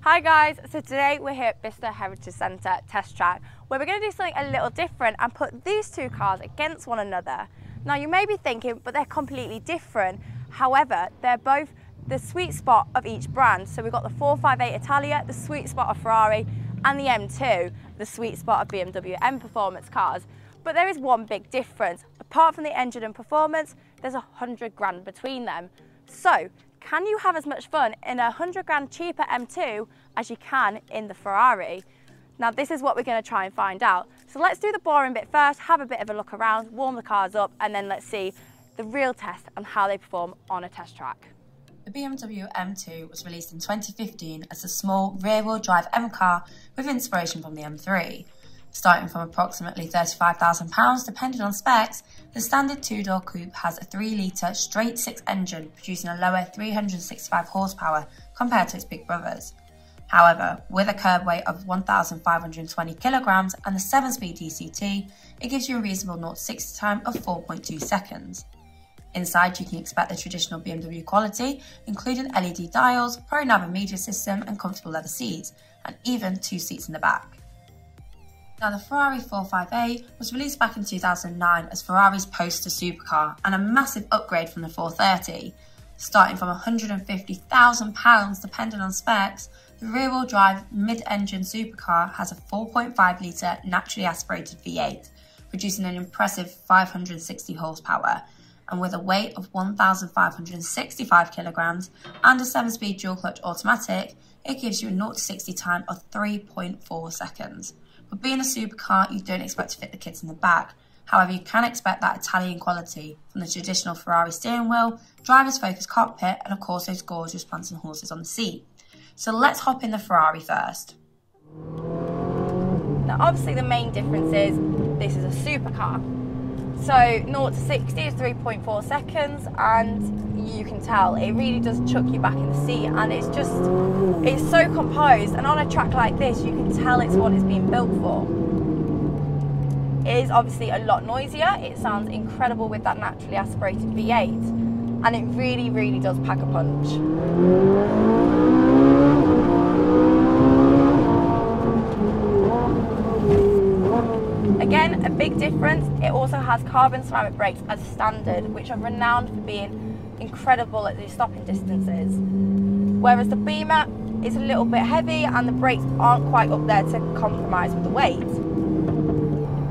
Hi guys, so today we're here at Bicester Heritage Centre Test Track where we're going to do something a little different and put these two cars against one another. Now you may be thinking, but they're completely different. However, they're both the sweet spot of each brand. So we've got the 458 Italia, the sweet spot of Ferrari, and the M2, the sweet spot of Bmw M performance cars. But there is one big difference. Apart from the engine and performance, there's 100 grand between them. So, can you have as much fun in a 100 grand cheaper M2 as you can in the Ferrari? Now this is what we're going to try and find out. So let's do the boring bit first, have a bit of a look around, warm the cars up, and then let's see the real test and how they perform on a test track. The Bmw M2 was released in 2015 as a small rear-wheel drive M car with inspiration from the M3. Starting from approximately £35,000 depending on specs, the standard two-door coupe has a 3-litre straight-six engine producing a lower 365 horsepower compared to its big brothers. However, with a curb weight of 1,520 kilograms and the 7-speed DCT, it gives you a reasonable 0-60 time of 4.2 seconds. Inside, you can expect the traditional BMW quality, including LED dials, pro-nav and media system and comfortable leather seats, and even 2 seats in the back. Now, the Ferrari 458 was released back in 2009 as Ferrari's poster supercar and a massive upgrade from the 430. Starting from £150,000 depending on specs, the rear-wheel drive mid-engine supercar has a 4.5-litre naturally aspirated V8, producing an impressive 560 horsepower, and with a weight of 1,565 kilograms and a 7-speed dual-clutch automatic, it gives you a 0-60 time of 3.4 seconds. But being a supercar, you don't expect to fit the kids in the back. However, you can expect that Italian quality from the traditional Ferrari steering wheel, driver's focused cockpit, and of course those gorgeous prancing horses on the seat. So let's hop in the Ferrari first. Now obviously the main difference is this is a supercar. So 0 to 60 is 3.4 seconds, and you can tell it really does chuck you back in the seat, and it's so composed, and on a track like this you can tell it's what it's been built for. It is obviously a lot noisier, it sounds incredible with that naturally aspirated V8, and it really does pack a punch. Again, a big difference, it also has carbon ceramic brakes as standard, which are renowned for being incredible at the stopping distances. Whereas the Beamer is a little bit heavy and the brakes aren't quite up there to compromise with the weight.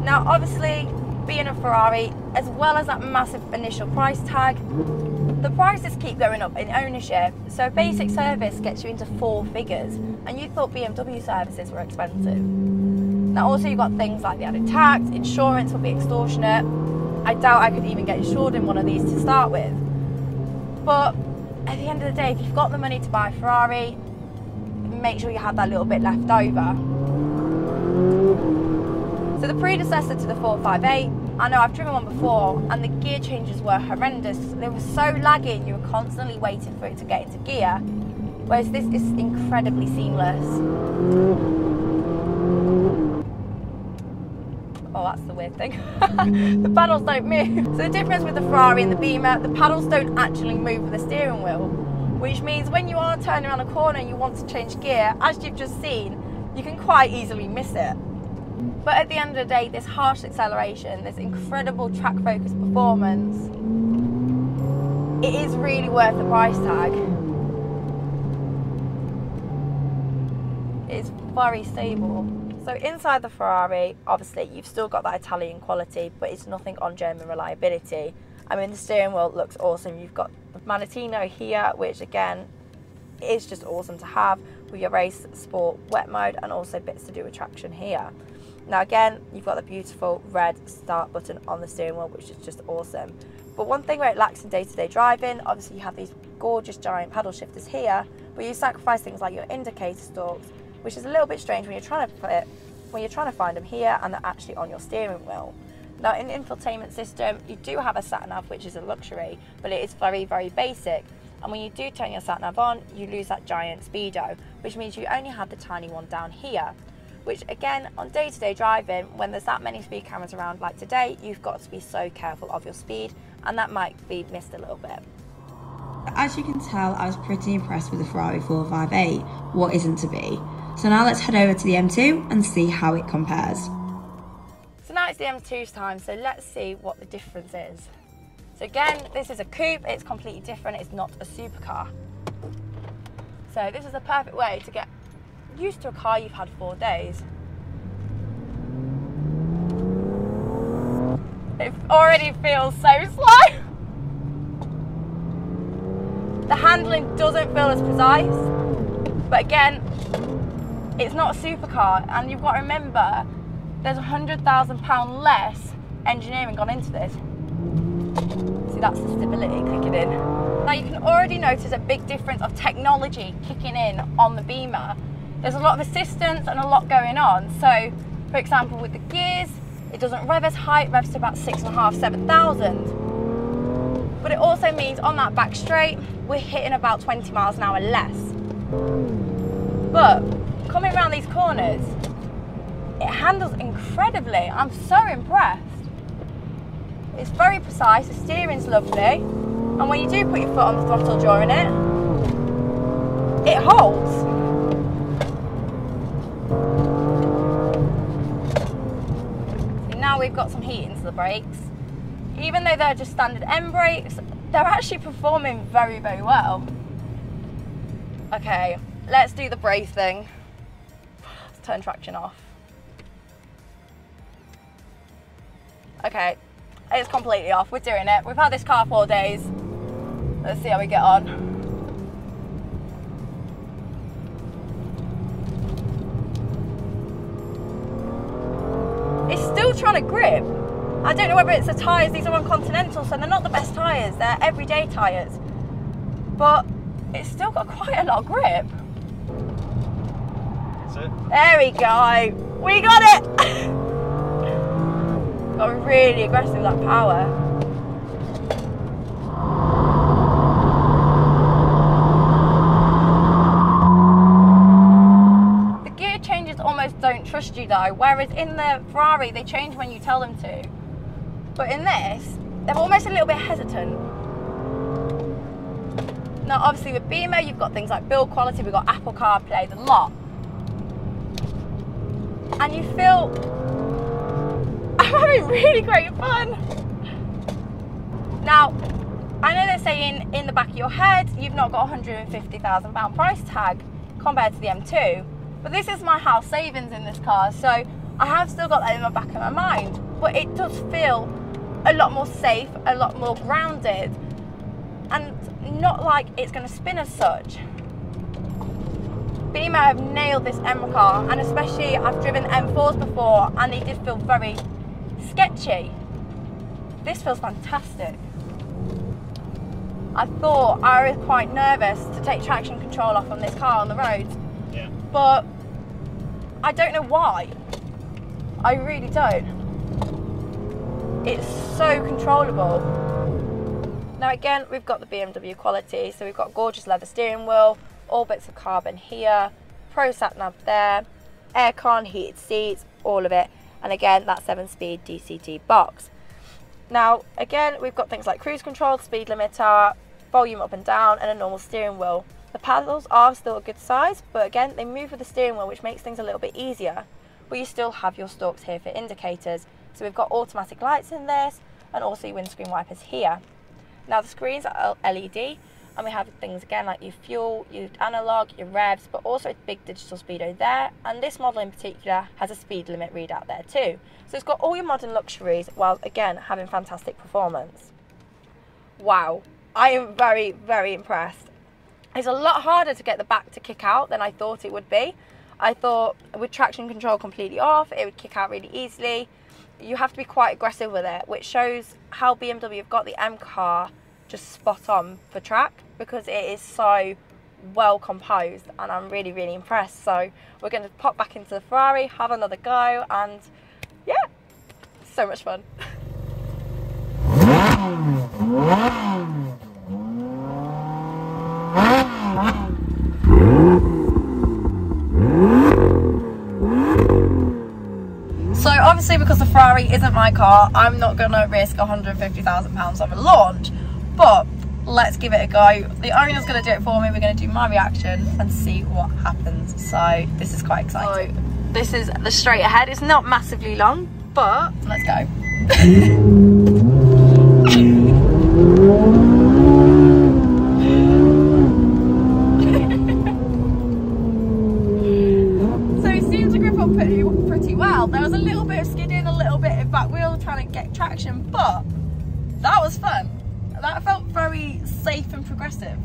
Now obviously, being a Ferrari, as well as that massive initial price tag, the prices keep going up in ownership. So basic service gets you into 4 figures, and you thought BMW services were expensive. Now also you've got things like the added tax, insurance will be extortionate. I doubt I could even get insured in one of these to start with. But at the end of the day, if you've got the money to buy a Ferrari, make sure you have that little bit left over. So the predecessor to the 458, I know I've driven one before, and the gear changes were horrendous. They were so laggy and you were constantly waiting for it to get into gear, whereas this is incredibly seamless. Oh, that's the weird thing. The paddles don't move. So the difference with the Ferrari and the Beamer, the paddles don't actually move with the steering wheel, which means when you are turning around a corner and you want to change gear, as you've just seen, you can quite easily miss it. But at the end of the day, this harsh acceleration, this incredible track-focused performance, it is really worth the price tag. It's very stable. So inside the Ferrari, obviously you've still got that Italian quality, but it's nothing on German reliability. I mean, the steering wheel looks awesome. You've got the Manettino here, which again is just awesome to have with your race, sport, wet mode, and also bits to do with traction here. Now again, you've got the beautiful red start button on the steering wheel, which is just awesome. But one thing where it lacks in day-to-day driving, obviously you have these gorgeous giant paddle shifters here, but you sacrifice things like your indicator stalks, which is a little bit strange when you're trying to find them here and they're actually on your steering wheel. Now in the infotainment system, you do have a sat-nav, which is a luxury, but it is very basic. And when you do turn your sat-nav on, you lose that giant speedo, which means you only have the tiny one down here. Which again, on day-to-day driving, when there's that many speed cameras around like today, you've got to be so careful of your speed, and that might be missed a little bit. As you can tell, I was pretty impressed with the Ferrari 458. What isn't to be? So now let's head over to the M2 and see how it compares. So now it's the M2's time, so let's see what the difference is. So again, this is a coupe, it's completely different, it's not a supercar. So this is the perfect way to get used to a car you've had 4 days. It already feels so slow. The handling doesn't feel as precise, but again, it's not a supercar, and you've got to remember there's £100,000 less engineering gone into this. See, that's the stability kicking in. Now you can already notice a big difference of technology kicking in on the Beamer. There's a lot of assistance and a lot going on. So, for example, with the gears, it doesn't rev as high, it revs to about 6,500, 7,000. But it also means on that back straight, we're hitting about 20 miles an hour less. But coming around these corners, it handles incredibly. I'm so impressed. It's very precise, the steering's lovely, and when you do put your foot on the throttle during it, it holds. So now we've got some heat into the brakes. Even though they're just standard M brakes, they're actually performing very, very well. Okay, let's do the brake thing. Let's turn traction off. Okay, it's completely off. We're doing it. We've had this car 4 days. Let's see how we get on. It's still trying to grip. I don't know whether it's the tyres. These are on Continental, so they're not the best tyres. They're everyday tyres. But it's still got quite a lot of grip. That's it. There we go. We got it. Got really aggressive with that power. The gear changes almost don't trust you though, whereas in the Ferrari they change when you tell them to. But in this, they're almost a little bit hesitant. Now obviously with Beamer you've got things like build quality, we've got Apple CarPlay, the lot. And you feel, I'm having really great fun. Now, I know they're saying in the back of your head, you've not got £150,000 price tag compared to the M2, but this is my house savings in this car, so I have still got that in the back of my mind, but it does feel a lot more safe, a lot more grounded, and not like it's going to spin as such. Beamer have nailed this M car, and especially I've driven M4s before and they did feel very sketchy. This feels fantastic. I thought I was quite nervous to take traction control off on this car on the roads, Yeah. but I don't know why. I really don't. It's so controllable. Now again, we've got the BMW quality, so we've got gorgeous leather steering wheel, all bits of carbon here, Pro Sat Nav there, aircon, heated seats, all of it, and again that 7-speed DCT box. Now again, we've got things like cruise control, speed limiter, volume up and down, and a normal steering wheel. The paddles are still a good size, but again they move with the steering wheel, which makes things a little bit easier, but you still have your stalks here for indicators. So we've got automatic lights in this, and also your windscreen wipers here. Now the screens are LED, and we have things again like your fuel, your analog, your revs, but also a big digital speedo there, and this model in particular has a speed limit readout there too. So it's got all your modern luxuries while again having fantastic performance. Wow, I am very, very impressed. It's a lot harder to get the back to kick out than I thought it would be. I thought with traction control completely off, it would kick out really easily. You have to be quite aggressive with it, which shows how BMW have got the M car just spot on for track, because it is so well composed, and I'm really, really impressed. So we're going to pop back into the Ferrari, have another go, and yeah, so much fun. So obviously, because the Ferrari isn't my car, I'm not going to risk £150,000 on a launch, but let's give it a go. The owner's going to do it for me. We're going to do my reaction and see what happens. So this is quite exciting. So this is the straight ahead. It's not massively long, but let's go. So it seems to grip up pretty well. There was a little bit of skidding, a little bit of back wheel trying to get traction, but that was fun. That felt very safe and progressive.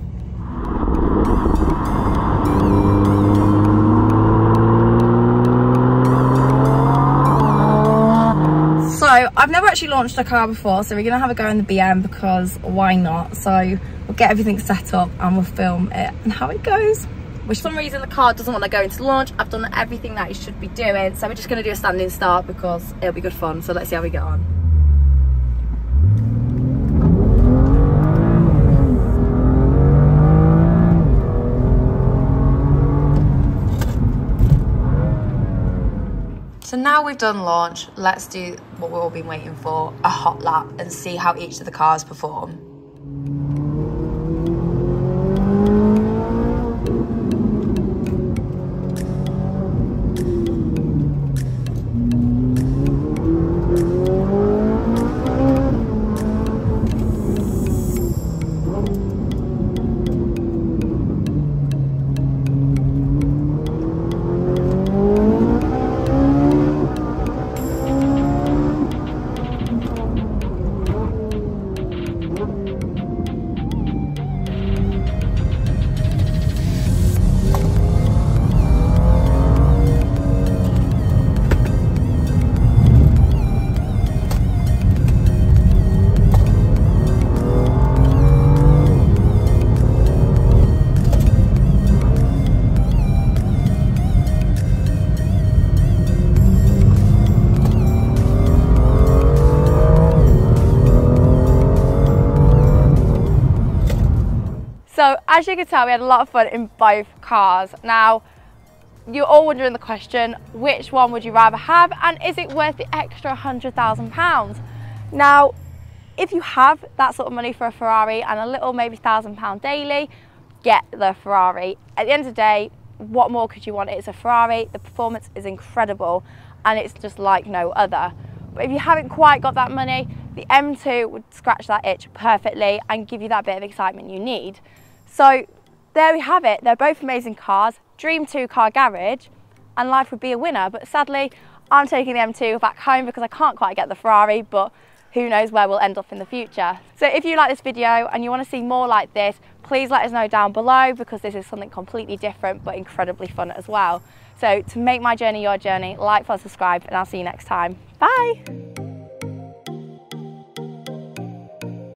So I've never actually launched a car before, so we're gonna have a go in the BM because why not? So we'll get everything set up and we'll film it and how it goes. Which for some reason the car doesn't want to go into launch. I've done everything that it should be doing, so we're just gonna do a standing start because it'll be good fun. So let's see how we get on. So now we've done launch, let's do what we've all been waiting for, a hot lap, and see how each of the cars perform. So as you can tell, we had a lot of fun in both cars. Now, you're all wondering the question, which one would you rather have, and is it worth the extra £100,000? Now, if you have that sort of money for a Ferrari and a little maybe £1,000 daily, get the Ferrari. At the end of the day, what more could you want? It's a Ferrari, the performance is incredible, and it's just like no other. But if you haven't quite got that money, the M2 would scratch that itch perfectly and give you that bit of excitement you need. So there we have it. They're both amazing cars, dream two-car garage, and life would be a winner. But sadly, I'm taking the M2 back home because I can't quite get the Ferrari, but who knows where we'll end up in the future. So if you like this video and you want to see more like this, please let us know down below because this is something completely different but incredibly fun as well. So to make my journey your journey, like, follow, subscribe, and I'll see you next time. Bye!